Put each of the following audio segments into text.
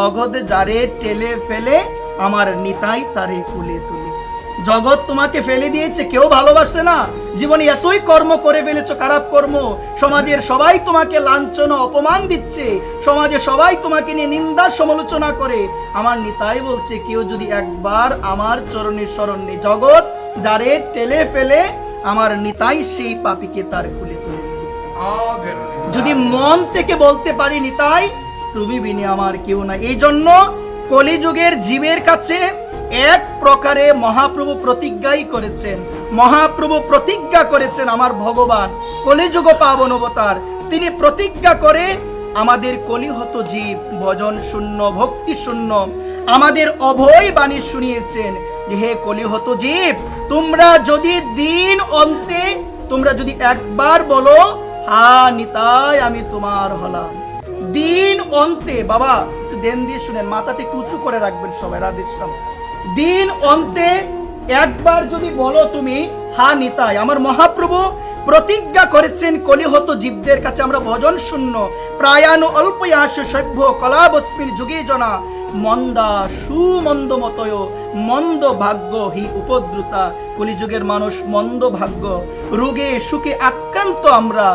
জগৎ যারে টেলে ফেলে আমার নিতাই তারে কুলে তুলে। জগৎ তোমাকে ফেলে দিয়েছে, কেউ ভালোবাসে না, জীবনে এতই কর্ম করে ফেলেছো, খারাপ কর্ম, সমাজের সবাই তোমাকে লাঞ্ছনা অপমান দিচ্ছে, সমাজে সবাই তোমাকে নিয়ে নিন্দা সমালোচনা করে। আমার নিতাই বলছে কেউ যদি একবার আমার চরণের শরণ নেই, জগৎ যারে টেলে ফেলে আমার নিতাই সেই পাপীকে তার কুলে তুলে। যদি মন থেকে বলতে পারি নিতাই তুমি বিনে আমার কেউ না। এই জন্য কলিযুগের জীবের কাছে এক প্রকারে মহাপ্রভু প্রতিজ্ঞাই করেছেন। মহাপ্রভু প্রতিজ্ঞা করেছেন, আমার ভগবান কলিযুগ পাবন অবতার, তিনি প্রতিজ্ঞা করে আমাদের কলিহত জীব ভজন শূন্য ভক্তি শূন্য আমাদের অভয় বাণী শুনিয়েছেন যে হে কলিহত জীব, তোমরা যদি দিন অন্তে তোমরা যদি একবার বলো হা নিতাই আমি তোমার হলাম, দিন অন্তে, বাবা একটু দেন দিয়ে শুনেন, মাথাটা একটু উঁচু করে রাখবেন সবাই, রাধেশ্যাম, দিন অন্তে একবার যদি বলো তুমি হা নিতাই, আমার মহাপ্রভু প্রতিজ্ঞা করেছেন কলিহত জীবদের কাছে আমরা ভজন শূন্য প্রায়ানু অল্পয়াস সভ্য কলাবস্মির যুগে জনা মন্দা সুমন্দ মতয় মন্দ ভাগ্য হি উপদ্রুতা। কলিযুগের মানুষ মন্দ ভাগ্য, রোগে সুখে আক্রান্ত আমরা,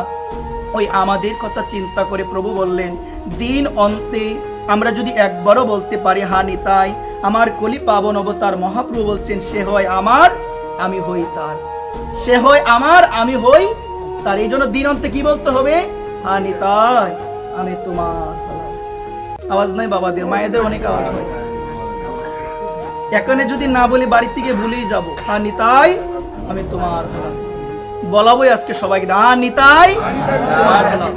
ওই আমাদের কথা চিন্তা করে প্রভু বললেন দিন অন্তে আমরা যদি একবারও বলতে পারি হা নিতাই আমার কলি পাবন অবতার, মহাপ্রভু বলছেন সে হয় আমার আমি হই তার, সে হয় আমার আমি হই তার। এই জন্য দিন অন্তে কি বলতে হবে? হা নিতাই আমি তোমার। আওয়াজ নাই বাবাদের, মায়েদের অনেক আওয়াজ হয়, এখানে যদি না বলি বাড়ি থেকে ভুলেই যাব। হা নিতাই আমি তোমার হলাম, বলাবোই আজকে সবাইকে হা নিতাই তোমার হলাম,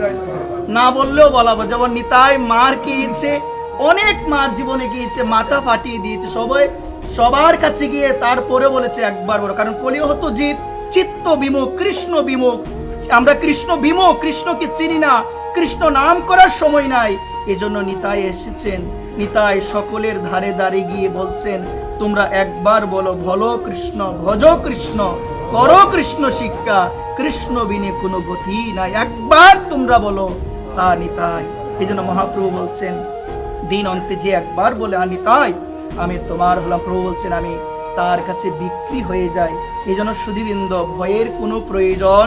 না বললেও বলাবো। যেমন নিতাই মার গিয়েছে, অনেক মার জীবনে গিয়েছে, মাথা ফাটিয়ে দিয়েছে সবাই, সবার কাছে গিয়ে তারপরে বলেছে একবার বলো, কারণ কলিহত জীব চিত্ত বিমুখ কৃষ্ণ বিমুখ, আমরা কৃষ্ণ বিমুখ, কৃষ্ণকে চিনি না, কৃষ্ণ নাম করার সময় নাই। এজন্য নিতাই এসেছেন, নিতাই সকলের ধারে ধারে গিয়ে বলছেন তোমরা একবার বলো ভলো কৃষ্ণ ভজ কৃষ্ণ করো কৃষ্ণ শিক্ষা, কৃষ্ণ বিনে কোনো গতি নাই, একবার তোমরা বলো তা নিতাই। এই জন্য মহাপ্রভু বলছেন দিন অন্তে যে একবার বলে নিতাই আমি তোমার হলাম, প্রভু বলছেন আমি তার কাছে বিক্রি হয়ে যাই। এই জন্য সুধীবৃন্দ ভয়ের কোনো প্রয়োজন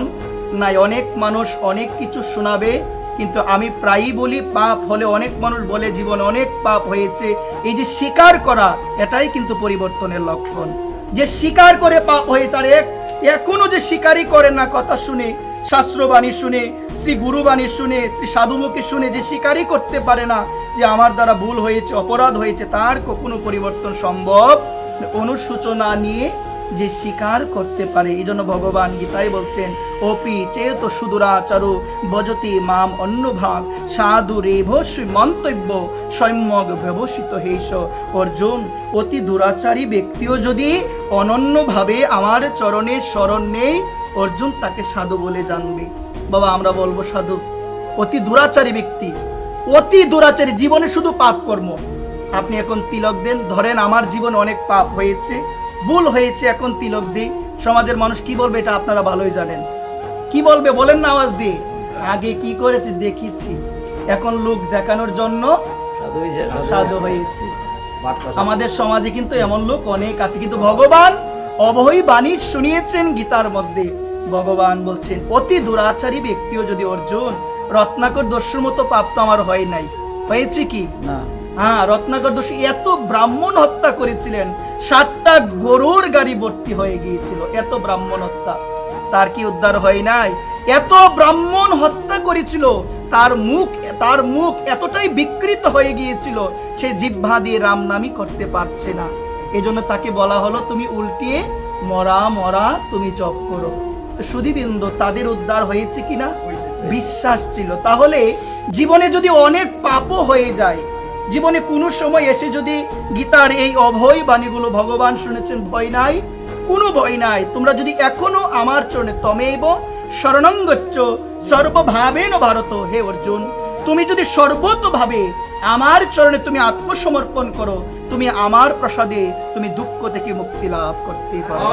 নাই। অনেক মানুষ অনেক কিছু শোনাবে, কিন্তু আমি প্রায়ই বলি পাপ হলে অনেক মানুষ বলে জীবনে অনেক পাপ হয়েছে, এই যে স্বীকার করা এটাই কিন্তু পরিবর্তনের লক্ষণ। যে স্বীকার করে পাপ হয়েছে আর এখনো যে স্বীকারই করে না, কথা শুনে শাস্ত্রবাণী শুনে শ্রী গুরুবাণী শুনে শ্রী সাধুমুখী শুনে যে স্বীকারই করতে পারে না যে আমার দ্বারা ভুল হয়েছে অপরাধ হয়েছে, তার কখনো পরিবর্তন সম্ভব। অনুসূচনা নিয়ে যে স্বীকার করতে পারে, এই জন্য ভগবান গীতায় বলছেন অপি চেত সুদূরাচারু ভজতি মাম অন্যভাগ সাধু রেভস্বী মন্তব্য সম্যক ব্যবসিত হেস। অর্জুন, অতি দুরাচারী ব্যক্তিও যদি অনন্যভাবে আমার চরণের শরণ নেই, অর্জুন তাকে সাধু বলে জানবে। বাবা আমরা বলবো সাধু। অতি দুরাচারী ব্যক্তি, অতি দুরাচারী, জীবনে শুধু পাপ কর্ম। আপনি এখন তিলক দেন, ধরেন আমার জীবনে অনেক পাপ হয়েছে, ভুল হয়েছে, এখন তিলক দিই, সমাজের মানুষ কি বলবে এটা আপনারা ভালোই জানেন। কি বলবে বলেন না আওয়াজ দিয়ে? আগে কি করেছে দেখেছি, এখন লোক দেখানোর জন্য সাধু হয়েছে। আমাদের সমাজে কিন্তু এমন লোক অনেক আছে, কিন্তু ভগবান অভয় বাণী শুনিয়েছেন গীতার মধ্যে। ভগবান বলছেন অতি দুরাচারী ব্যক্তিও যদি, অর্জুন রত্নাকর দস্যুর মতো পাপ তো আমার হয় নাই, হয়েছে কি না? হ্যাঁ, রত্নাকর দস্যু এত ব্রাহ্মণ হত্যা করেছিলেন, 7টা গরুর গাড়ি ভর্তি হয়ে গিয়েছিল, এত ব্রাহ্মণ হত্যা, তার কি উদ্ধার হয় নাই? এত ব্রাহ্মণ হত্যা করেছিল, তার মুখ এতটাই বিকৃত হয়ে গিয়েছিল, সে জিহ্বা দিয়ে রাম নামই করতে পারছে না। এজন্য তাকে বলা হলো তুমি উল্টিয়ে মরা মরা তুমি জপ করো। সুধীবৃন্দ, তাদের উদ্ধার হয়েছে কিনা? বিশ্বাস ছিল। তাহলে জীবনে যদি অনেক পাপও হয়ে যায়, জীবনে কোনো সময় এসে যদি গীতার এই অভয় বাণীগুলো ভগবান শুনেছেন, ভয় নাই, কোনো ভয় নাই, তোমরা যদি এখনো আমার চরণে তমেব শরণং গচ্ছ সর্বভাবেন ভারত, হে অর্জুন তুমি যদি সর্বতভাবে আমার চরণে তুমি আত্মসমর্পণ করো, তুমি আমার প্রসাদে তুমি দুঃখ থেকে মুক্তি লাভ করতে পারো।